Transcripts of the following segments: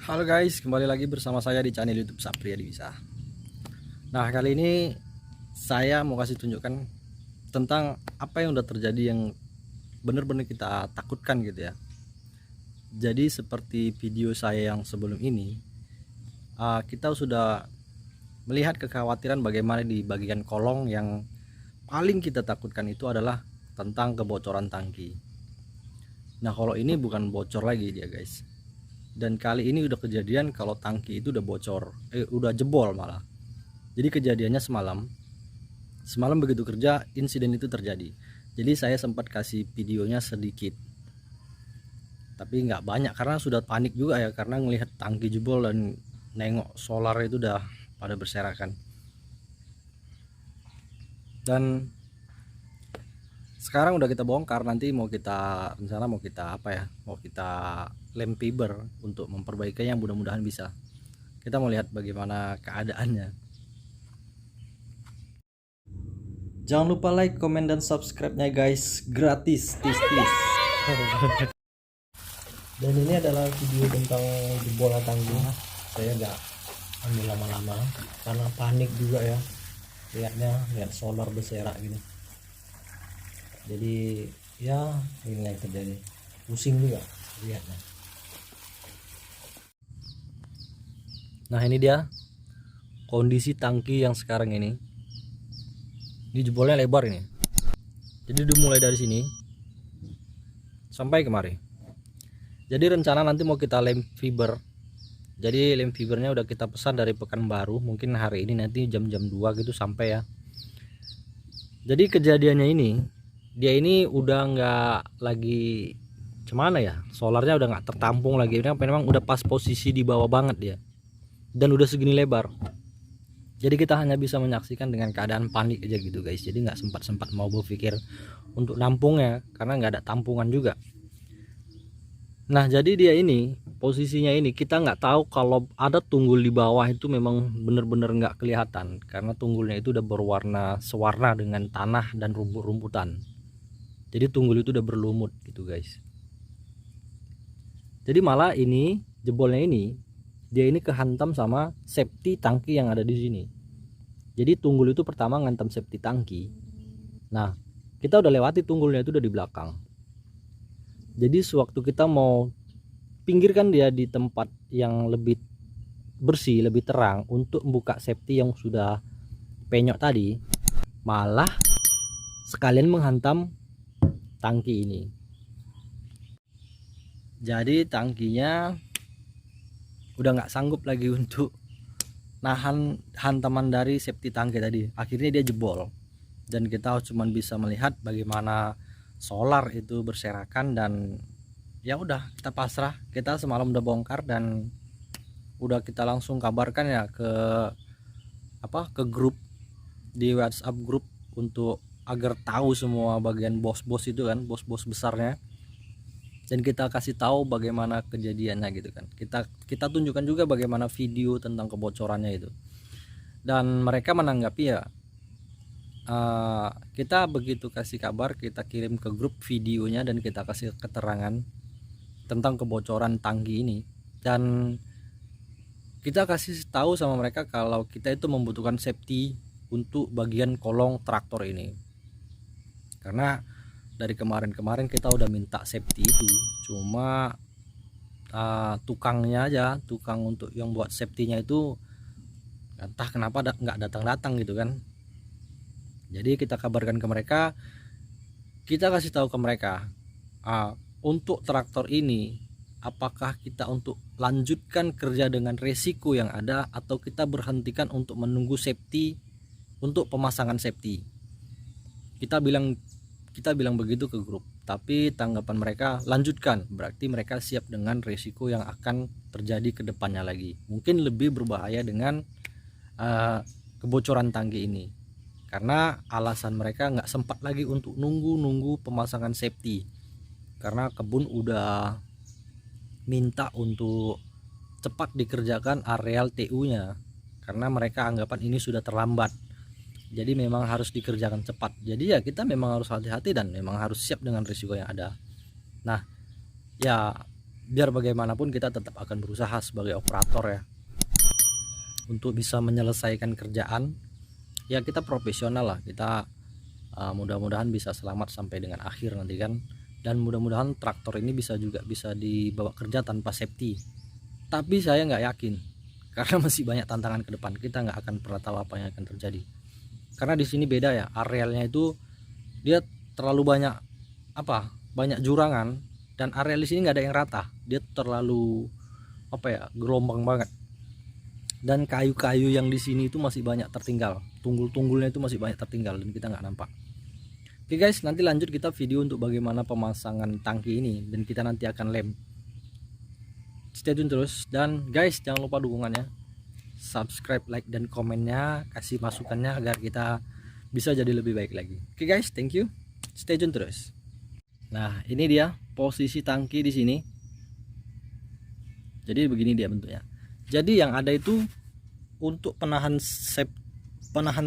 Halo guys, kembali lagi bersama saya di channel YouTube Sapria Divisa. Nah, kali ini saya mau kasih tunjukkan tentang apa yang udah terjadi yang benar-benar kita takutkan gitu ya. Jadi seperti video saya yang sebelum ini, kita sudah melihat kekhawatiran bagaimana di bagian kolong yang paling kita takutkan itu adalah tentang kebocoran tangki. Nah, kalau ini bukan bocor lagi dia guys. Dan kali ini udah kejadian kalau tangki itu udah bocor, udah jebol malah. Jadi kejadiannya semalam begitu kerja insiden itu terjadi. Jadi saya sempat kasih videonya sedikit, tapi nggak banyak karena sudah panik juga ya, karena ngelihat tangki jebol dan nengok solar itu udah pada berserakan. Dan sekarang udah kita bongkar, nanti mau kita rencana mau kita apa ya, mau kita lem fiber untuk memperbaikinya, mudah-mudahan bisa. Kita mau lihat bagaimana keadaannya. Jangan lupa like, komen, dan subscribe-nya guys, gratis, tis. Dan ini adalah video tentang jebolan tangki. Saya nggak ambil lama-lama karena panik juga ya, lihat solar berserak gitu. Jadi ya ini yang terjadi, pusing juga lihatnya. Nah, ini dia kondisi tangki yang sekarang ini. Ini jebolnya lebar ini. Jadi dimulai dari sini sampai kemari. Jadi rencana nanti mau kita lem fiber. Jadi lem fibernya udah kita pesan dari Pekanbaru, mungkin hari ini nanti jam-jam 2 gitu sampai ya. Jadi kejadiannya ini, dia ini udah nggak lagi cuman ya, solarnya udah nggak tertampung lagi. Memang udah pas posisi di bawah banget dia, dan udah segini lebar. Jadi kita hanya bisa menyaksikan dengan keadaan panik aja gitu guys. Jadi nggak sempat mau berpikir untuk nampungnya karena nggak ada tampungan juga. Nah, jadi dia ini posisinya ini kita nggak tahu kalau ada tunggul di bawah itu memang bener-bener nggak kelihatan karena tunggulnya itu udah berwarna sewarna dengan tanah dan rumput-rumputan. Jadi tunggul itu udah berlumut gitu guys. Jadi malah ini jebolnya ini dia ini kehantam sama safety tangki yang ada di sini. Jadi tunggul itu pertama ngantam safety tangki. Nah, kita udah lewati tunggulnya itu udah di belakang. Jadi sewaktu kita mau pinggirkan dia di tempat yang lebih bersih, lebih terang untuk membuka safety yang sudah penyok tadi, malah sekalian menghantam tangki ini. Jadi tangkinya udah nggak sanggup lagi untuk nahan hantaman dari safety tangki tadi. Akhirnya dia jebol dan kita cuma bisa melihat bagaimana solar itu berserakan. Dan ya udah kita pasrah. Kita semalam udah bongkar dan udah kita langsung kabarkan ya ke grup di WhatsApp grup untuk agar tahu semua bagian bos-bos itu kan, bos-bos besarnya. Dan kita kasih tahu bagaimana kejadiannya gitu kan. Kita tunjukkan juga bagaimana video tentang kebocorannya itu. Dan mereka menanggapi ya, kita begitu kasih kabar, kita kirim ke grup videonya dan kita kasih keterangan tentang kebocoran tangki ini. Dan kita kasih tahu sama mereka kalau kita itu membutuhkan safety untuk bagian kolong traktor ini. Karena dari kemarin kita udah minta safety itu, cuma tukangnya aja, tukang untuk yang buat safety-nya itu entah kenapa nggak datang gitu kan. Jadi kita kabarkan ke mereka, kita kasih tahu ke mereka untuk traktor ini apakah kita untuk lanjutkan kerja dengan resiko yang ada atau kita berhentikan untuk menunggu safety untuk pemasangan safety. Kita bilang begitu ke grup, tapi tanggapan mereka lanjutkan, berarti mereka siap dengan resiko yang akan terjadi ke depannya lagi, mungkin lebih berbahaya dengan kebocoran tangki ini. Karena alasan mereka nggak sempat lagi untuk nunggu pemasangan safety, karena kebun udah minta untuk cepat dikerjakan areal TU nya, karena mereka anggapan ini sudah terlambat. Jadi memang harus dikerjakan cepat. Jadi ya kita memang harus hati-hati dan memang harus siap dengan risiko yang ada. Nah ya biar bagaimanapun kita tetap akan berusaha sebagai operator ya, untuk bisa menyelesaikan kerjaan ya. Kita profesional lah, kita mudah-mudahan bisa selamat sampai dengan akhir nanti kan. Dan mudah-mudahan traktor ini bisa dibawa kerja tanpa safety. Tapi saya nggak yakin, karena masih banyak tantangan ke depan. Kita nggak akan pernah tahu apa yang akan terjadi. Karena di sini beda ya, arealnya itu dia terlalu banyak jurangan, dan areal di sini nggak ada yang rata. Dia terlalu gelombang banget. Dan kayu-kayu yang di sini itu masih banyak tertinggal, tunggul-tunggulnya itu masih banyak tertinggal dan kita nggak nampak. Oke guys, nanti lanjut kita video untuk bagaimana pemasangan tangki ini, dan kita nanti akan lem. Stay tune terus, dan guys jangan lupa dukungannya, subscribe, like, dan komennya, kasih masukannya agar kita bisa jadi lebih baik lagi. Oke guys, thank you, stay tune terus. Nah ini dia posisi tangki di sini. Jadi begini dia bentuknya. Jadi yang ada itu untuk penahan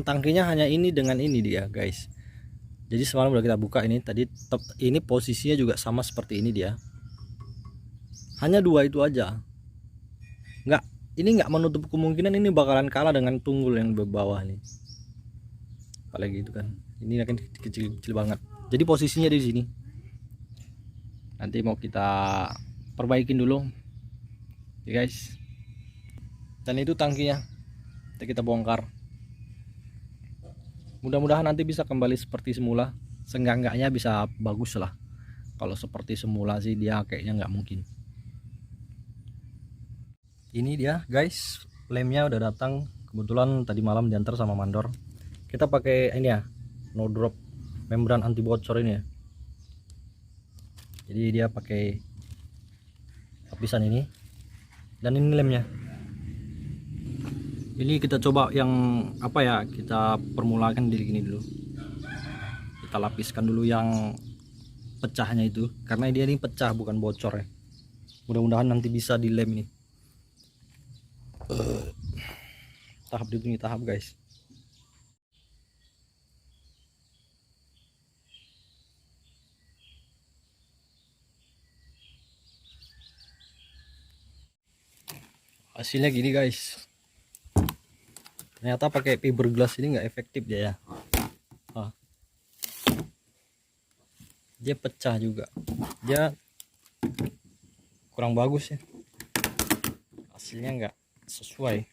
tangkinya hanya ini dengan ini dia guys. Jadi semalam udah kita buka ini tadi, ini posisinya juga sama seperti ini dia. Hanya dua itu aja. Ini nggak menutup kemungkinan ini bakalan kalah dengan tunggul yang di bawah nih. Apalagi gitu kan. Ini akan kecil-kecil banget. Jadi posisinya di sini. Nanti mau kita perbaikin dulu. Ya guys. Dan itu tangkinya. Nanti kita bongkar. Mudah-mudahan nanti bisa kembali seperti semula. Seenggak-enggaknya bisa bagus lah. Kalau seperti semula sih dia kayaknya nggak mungkin. Ini dia guys, lemnya udah datang. Kebetulan tadi malam diantar sama mandor. Kita pakai ini ya, no drop membran anti bocor ini ya. Jadi dia pakai lapisan ini. Dan ini lemnya. Ini kita coba yang kita permulakan di sini dulu. Kita lapiskan dulu yang pecahnya itu, karena dia ini pecah bukan bocor ya. Mudah-mudahan nanti bisa dilem ini. Tahap demi tahap guys. Hasilnya gini guys. Ternyata pakai fiberglass ini nggak efektif dia ya. Dia pecah juga, dia kurang bagus ya, hasilnya nggak sesuai.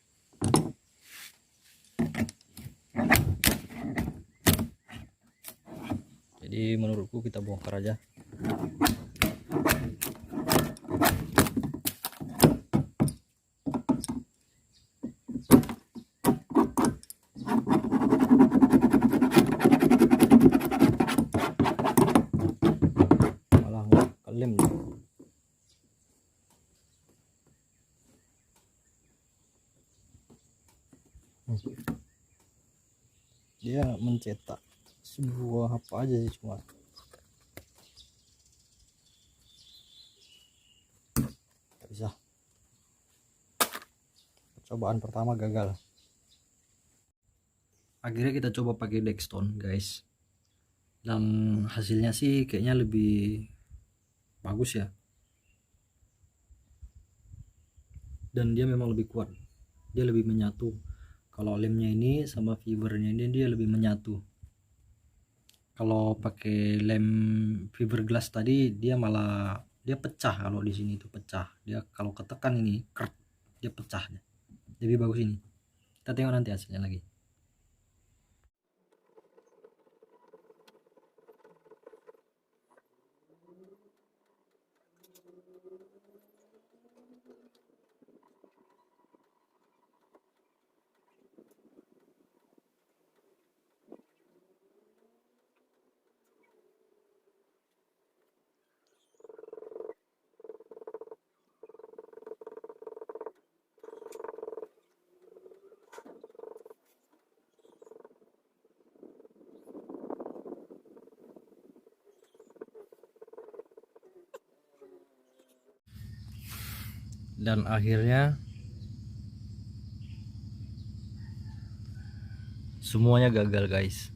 Jadi menurutku kita bongkar aja. Dia mencetak sebuah apa aja sih, cuma nggak bisa. Percobaan pertama gagal. Akhirnya kita coba pakai Dextone guys, dan hasilnya sih kayaknya lebih bagus ya. Dan dia memang lebih kuat, dia lebih menyatu. Kalau lemnya ini sama fibernya ini dia lebih menyatu. Kalau pakai lem fiberglass tadi dia malah pecah. Kalau di sini itu pecah. Dia kalau ketekan ini dia pecah. Lebih bagus ini. Kita tengok nanti hasilnya lagi. Dan akhirnya semuanya gagal guys.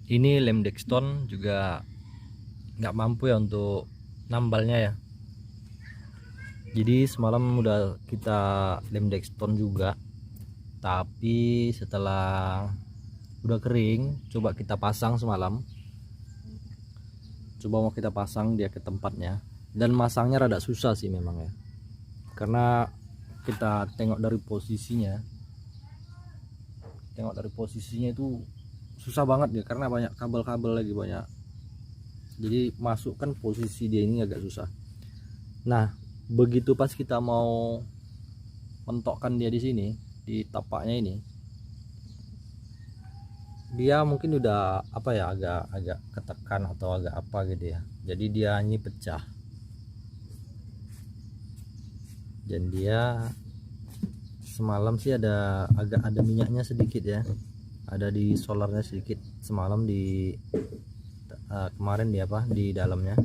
Ini lem Dextone juga nggak mampu ya untuk nambalnya ya. Jadi semalam udah kita lem dextone juga, tapi setelah udah kering coba kita pasang semalam. Coba mau kita pasang dia ke tempatnya, dan masangnya rada susah sih memang ya, karena kita tengok dari posisinya itu susah banget ya, karena banyak kabel-kabel lagi banyak, jadi masukkan posisi dia ini agak susah. Nah begitu pas kita mau mentokkan dia di sini, di tapaknya ini, dia mungkin udah apa ya, agak ketekan atau agak apa gitu ya, jadi dia ini pecah, dan dia semalam sih agak ada minyaknya sedikit ya, ada di solarnya sedikit semalam di kemarin di dalamnya,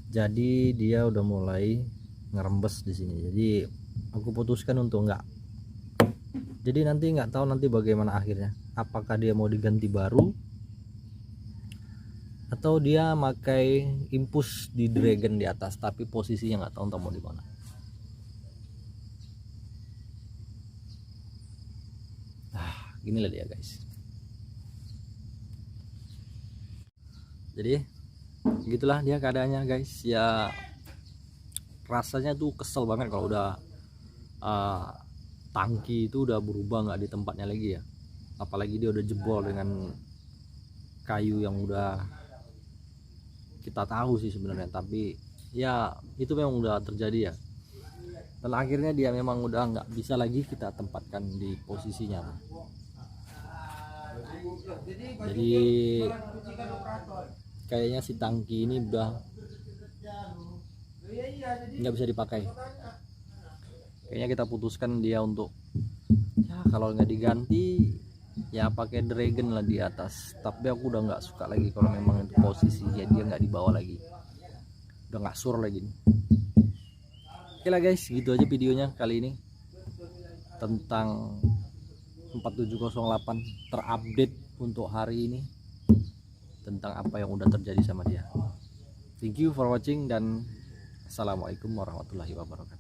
jadi dia udah mulai ngerembes di sini. Jadi aku putuskan untuk enggak, jadi nanti nggak tahu nanti bagaimana akhirnya, apakah dia mau diganti baru atau dia pakai impus di dragon di atas, tapi posisinya nggak tahu entah mau di mana. Ginilah dia guys. Jadi gitulah dia keadaannya guys ya. Rasanya tuh kesel banget kalau udah tangki itu udah berubah nggak di tempatnya lagi ya, apalagi dia udah jebol dengan kayu yang udah kita tahu sih sebenarnya, tapi ya itu memang udah terjadi ya, dan akhirnya dia memang udah nggak bisa lagi kita tempatkan di posisinya. Jadi kayaknya si tangki ini udah nggak bisa dipakai. Kayaknya kita putuskan dia untuk ya kalau nggak diganti ya pakai dragon lah di atas. Tapi aku udah nggak suka lagi kalau memang itu posisinya dia nggak dibawa lagi, udah nggak sur lagi. Oke lah guys, gitu aja videonya kali ini tentang 4708 terupdate untuk hari ini, tentang apa yang udah terjadi sama dia. Thank you for watching dan assalamualaikum warahmatullahi wabarakatuh.